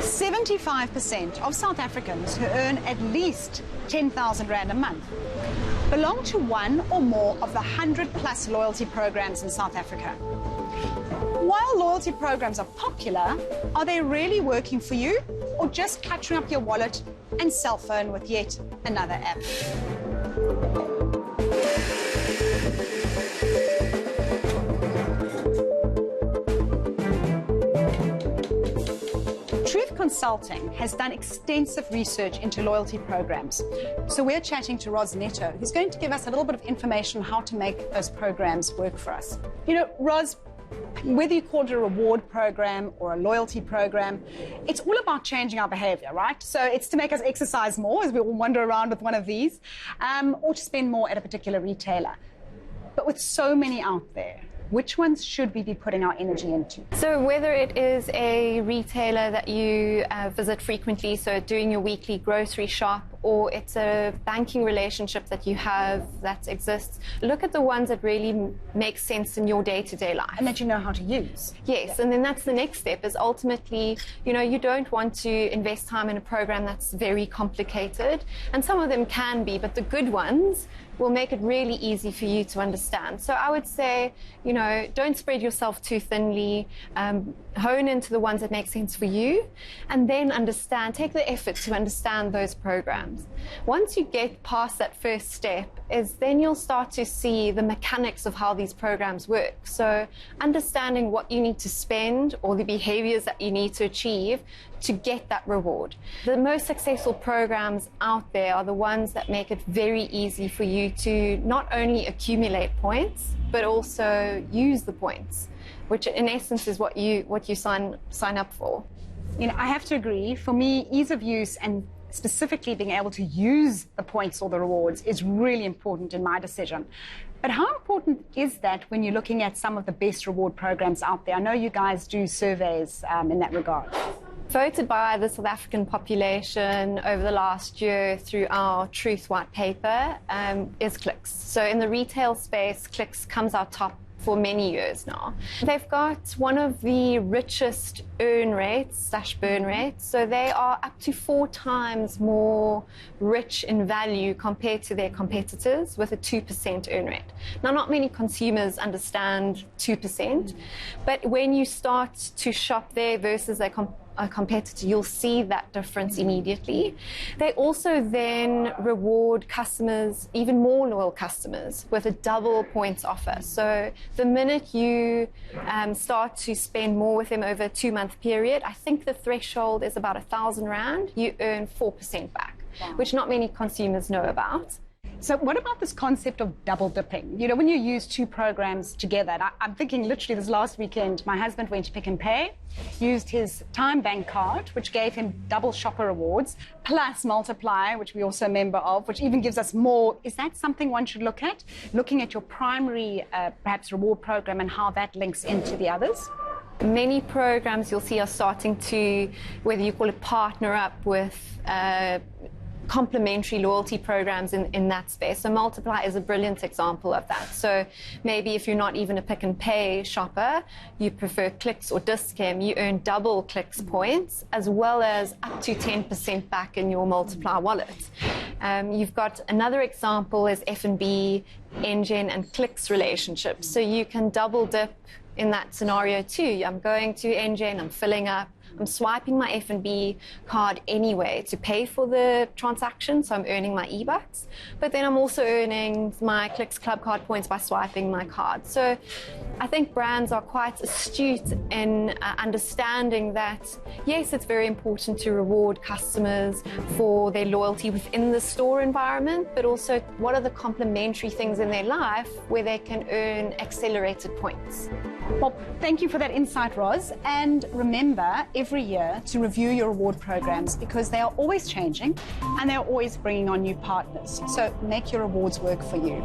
75% of South Africans who earn at least 10,000 Rand a month belong to one or more of the 100+ loyalty programs in South Africa. While loyalty programs are popular, are they really working for you, or just cluttering up your wallet and cell phone with yet another app? Consulting has done extensive research into loyalty programs. So we're chatting to Ros Netto, who's going to give us a little bit of information on how to make those programs work for us. You know, Ros, whether you call it a reward program or a loyalty program, it's all about changing our behavior, right? So it's to make us exercise more as we all wander around with one of these, or to spend more at a particular retailer. But with so many out there, which ones should we be putting our energy into? So whether it is a retailer that you visit frequently, so doing your weekly grocery shop, or it's a banking relationship that you have that exists, look at the ones that really make sense in your day-to-day life. And that you know how to use. Yes, and then that's the next step, is ultimately, you know, you don't want to invest time in a program that's very complicated, and some of them can be, but the good ones will make it really easy for you to understand. So I would say, you know, don't spread yourself too thinly, hone into the ones that make sense for you, and then take the effort to understand those programs. Once you get past that first step, then you'll start to see the mechanics of how these programs work. So understanding what you need to spend or the behaviors that you need to achieve to get that reward. The most successful programs out there are the ones that make it very easy for you to not only accumulate points, but also use the points, which in essence is what you sign up for. You know, I have to agree. For me, ease of use and specifically being able to use the points or the rewards is really important in my decision. But how important is that when you're looking at some of the best reward programs out there? I know you guys do surveys in that regard. Voted by the South African population over the last year through our Truth White Paper is Clicks. So in the retail space, Clicks comes out top for many years now. They've got one of the richest earn rates / burn rates, so they are up to 4 times more rich in value compared to their competitors with a 2% earn rate. Now, not many consumers understand 2%, but when you start to shop there versus a competitor, you'll see that difference immediately. They also then reward customers, even more loyal customers, with a double points offer. So the minute you start to spend more with them over a 2-month period, I think the threshold is about 1,000 Rand, you earn 4% back, which not many consumers know about. So what about this concept of double dipping? You know, when you use 2 programs together, and I'm thinking literally this last weekend, my husband went to Pick n Pay, used his Time Bank card, which gave him double shopper rewards, plus Multiply, which we're also a member of, which even gives us more. Is that something one should look at? Looking at your primary, perhaps, reward program and how that links into the others? Many programs you'll see are starting to, whether you call it partner up with complementary loyalty programs in that space. So Multiply is a brilliant example of that. So maybe if you're not even a Pick n Pay shopper, you prefer Clicks or Dis-Chem, you earn double Clicks points as well as up to 10% back in your Multiply wallet. You've got another example is F&B, Engen and Clicks relationships. So you can double dip in that scenario too. I'm going to Engen, I'm filling up, I'm swiping my F&B card anyway to pay for the transaction, so I'm earning my e-bucks, but then I'm also earning my Clicks Club card points by swiping my card. So I think brands are quite astute in understanding that, yes, it's very important to reward customers for their loyalty within the store environment, but also what are the complementary things in their life where they can earn accelerated points. Well, thank you for that insight, Ros. And remember, every year to review your reward programs because they are always changing and they're always bringing on new partners. So make your rewards work for you.